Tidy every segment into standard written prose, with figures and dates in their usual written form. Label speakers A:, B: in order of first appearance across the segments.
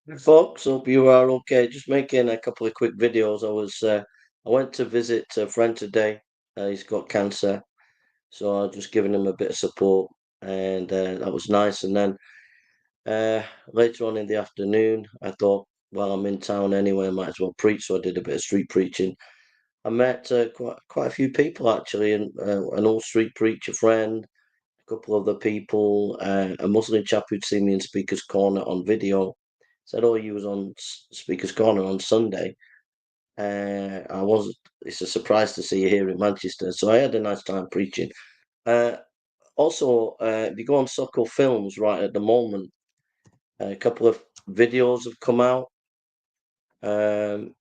A: Good folks, hope you are okay. Just making a couple of quick videos. I went to visit a friend today. He's got cancer, so I'm just giving him a bit of support, and that was nice. And then later on in the afternoon, I thought, well, I'm in town anyway, I might as well preach. So I did a bit of street preaching. I met quite a few people actually, and an old street preacher friend, a couple of other people, a Muslim chap who'd seen me in Speaker's Corner on video. Said, "Oh, you was on Speaker's Corner on Sunday." I was. It's a surprise to see you here in Manchester. So I had a nice time preaching. Uh, Also, if you go on Suckle Films right at the moment, a couple of videos have come out um,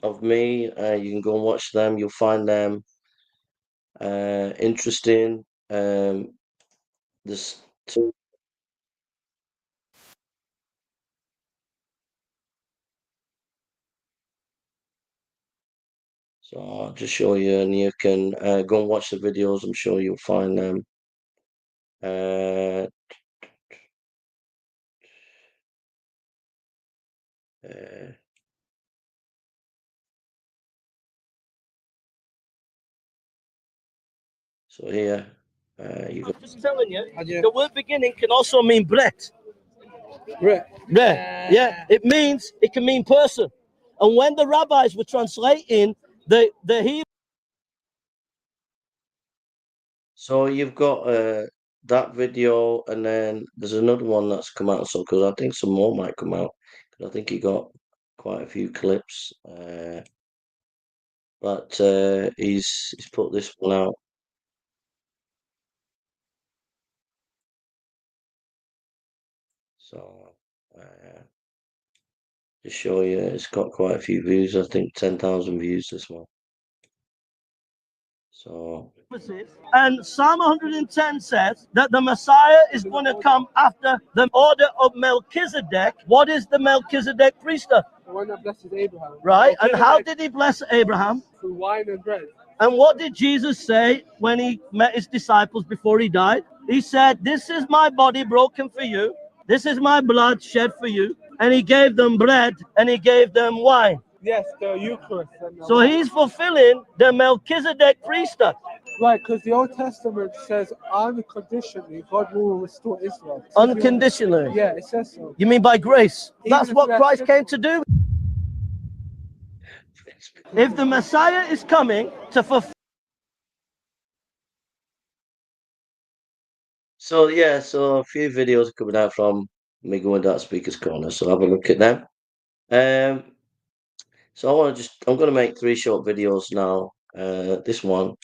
A: of me. You can go and watch them. You'll find them interesting. There's two. So I'll just show you, and you can go and watch the videos. I'm sure you'll find them. Uh, uh, so here, you
B: I'm
A: got.
B: just telling you, the word beginning can also mean bread. Bread. Bread. Yeah, it can mean person. And when the rabbis were translating the Hebrew.
A: So you've got that video, and then there's another one that's come out. So because I think some more might come out. 'Cause I think he got quite a few clips, but he's put this one out. So to show you, it's got quite a few views. I think 10,000 views this one. So
B: And Psalm 110 says that the Messiah is going to come after the order of Melchizedek. What is the Melchizedek priesthood? The one that blesses Abraham. Right. And how did he bless Abraham? Through wine and bread. And what did Jesus say when he met his disciples before he died? He said, "This is my body broken for you. This is my blood shed for you." And he gave them bread and he gave them wine. Yes, the Eucharist. So he's fulfilling the Melchizedek priesthood. Right, because the Old Testament says unconditionally God will restore Israel. Unconditionally? Yeah, it says so. You mean by grace? That's what Christ came to do. If the Messiah is coming to fulfill.
A: so yeah, so a few videos are coming out from me going down Speaker's Corner. So have a look at them. Um, so I'm going to make three short videos now. This one,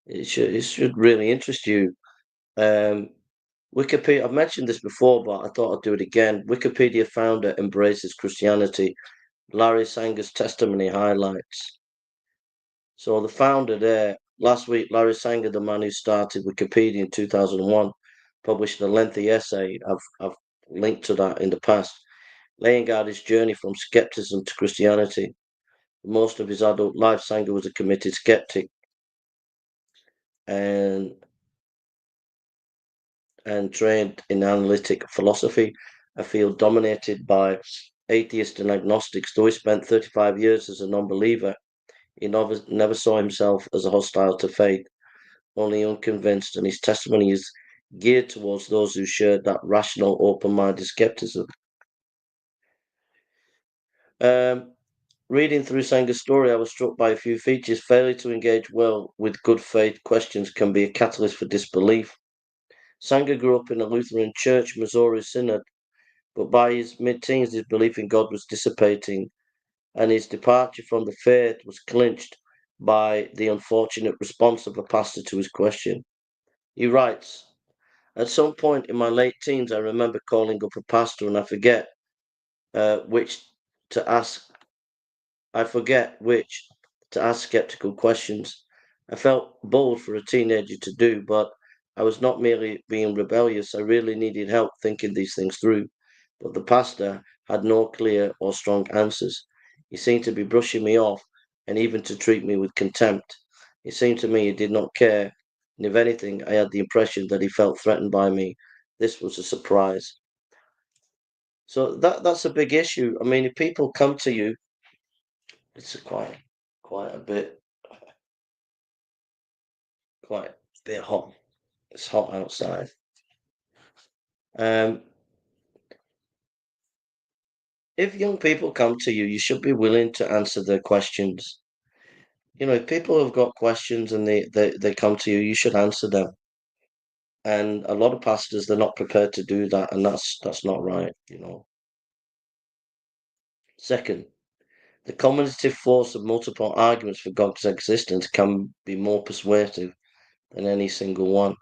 A: it should really interest you. Um, Wikipedia, I've mentioned this before, but I thought I'd do it again. Wikipedia founder embraces Christianity. Larry Sanger's testimony highlights. So the founder there, last week, Larry Sanger, the man who started Wikipedia in 2001, published a lengthy essay. I've linked to that in the past, laying out his journey from skepticism to Christianity. For most of his adult life, Sanger was a committed skeptic and trained in analytic philosophy, a field dominated by atheists and agnostics. Though he spent 35 years as a non-believer, he never saw himself as a hostile to faith, only unconvinced, and his testimony is geared towards those who shared that rational, open-minded skepticism. Um, Reading through Sanger's story, I was struck by a few features. Failure to engage well with good faith questions can be a catalyst for disbelief. Sanger grew up in a Lutheran church, Missouri Synod, but by his mid-teens, his belief in God was dissipating, and his departure from the faith was clinched by the unfortunate response of a pastor to his question. He writes, "At some point in my late teens, I remember calling up a pastor, and which to ask. I forget which to ask skeptical questions. I felt bold for a teenager to do, but I was not merely being rebellious. I really needed help thinking these things through. But the pastor had no clear or strong answers. He seemed to be brushing me off and even to treat me with contempt. It seemed to me he did not care, and if anything, I had the impression that he felt threatened by me. This was a surprise." So that's a big issue. I mean, if people come to you, it's quite a bit quite a bit hot. It's hot outside. Um, if young people come to you, you should be willing to answer their questions. You know, if people have got questions and they come to you, you should answer them. And a lot of pastors, they're not prepared to do that, and that's not right, you know. Second, the cumulative force of multiple arguments for God's existence can be more persuasive than any single one.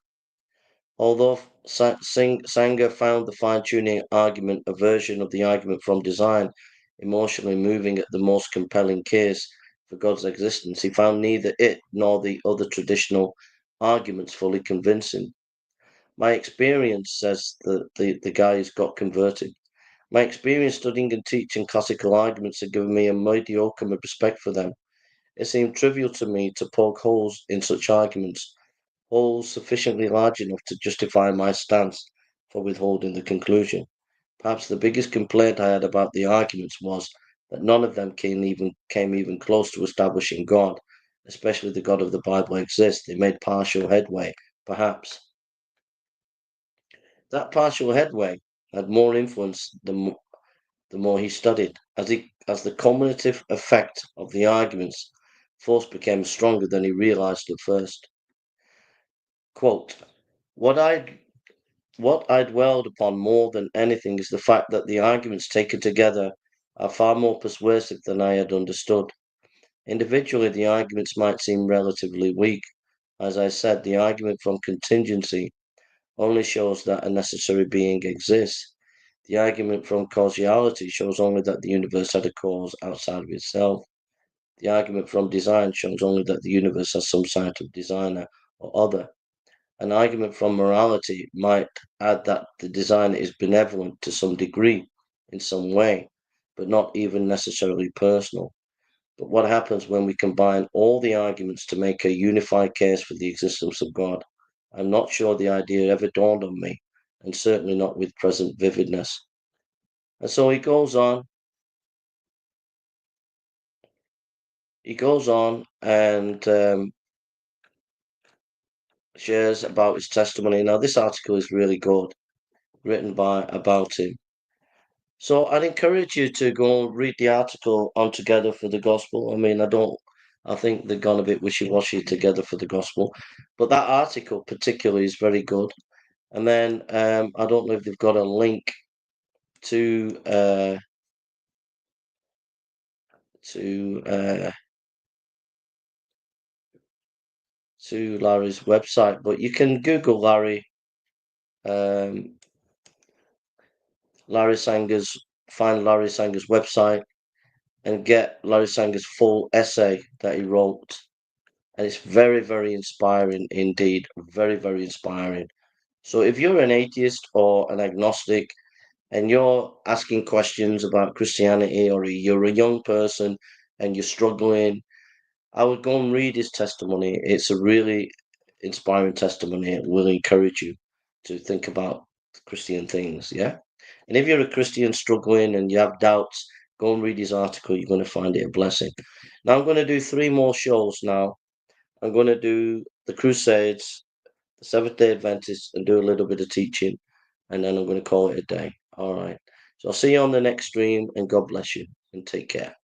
A: Although Sanger found the fine-tuning argument a version of the argument from design emotionally moving at the most compelling case for God's existence, he found neither it nor the other traditional arguments fully convincing. My experience, says the guy who's got converted, my experience studying and teaching classical arguments had given me a mediocre respect for them. It seemed trivial to me to poke holes in such arguments, holes sufficiently large enough to justify my stance for withholding the conclusion. Perhaps the biggest complaint I had about the arguments was that none of them came even close to establishing God, especially the God of the Bible exists. They made partial headway, perhaps. That partial headway had more influence the more he studied. As the cumulative effect of the arguments, force became stronger than he realized at first. Quote, what I dwelled upon more than anything is the fact that the arguments taken together are far more persuasive than I had understood. Individually, the arguments might seem relatively weak. As I said, the argument from contingency only shows that a necessary being exists. The argument from causality shows only that the universe had a cause outside of itself. The argument from design shows only that the universe has some sort of designer or other. An argument from morality might add that the designer is benevolent to some degree, in some way, but not even necessarily personal. But what happens when we combine all the arguments to make a unified case for the existence of God? I'm not sure the idea ever dawned on me, and certainly not with present vividness. And so he goes on. He goes on and shares about his testimony. Now, this article is really good, written by about him. So I'd encourage you to go and read the article on Together for the Gospel. I mean, I think they've gone a bit wishy-washy Together for the Gospel, but that article particularly is very good. And then I don't know if they've got a link to to uh, to Larry's website, but you can Google um, Larry Sanger's, find Larry Sanger's website and get Larry Sanger's full essay that he wrote. And it's very, very inspiring indeed. Very, very inspiring. So if you're an atheist or an agnostic and you're asking questions about Christianity, or you're a young person and you're struggling, I would go and read his testimony. It's a really inspiring testimony. It will encourage you to think about Christian things. Yeah. And if you're a Christian struggling and you have doubts, go and read his article. You're going to find it a blessing. Now, I'm going to do 3 more shows now. I'm going to do the Crusades, the Seventh day Adventists, and do a little bit of teaching. And then I'm going to call it a day. All right. So I'll see you on the next stream, and God bless you and take care.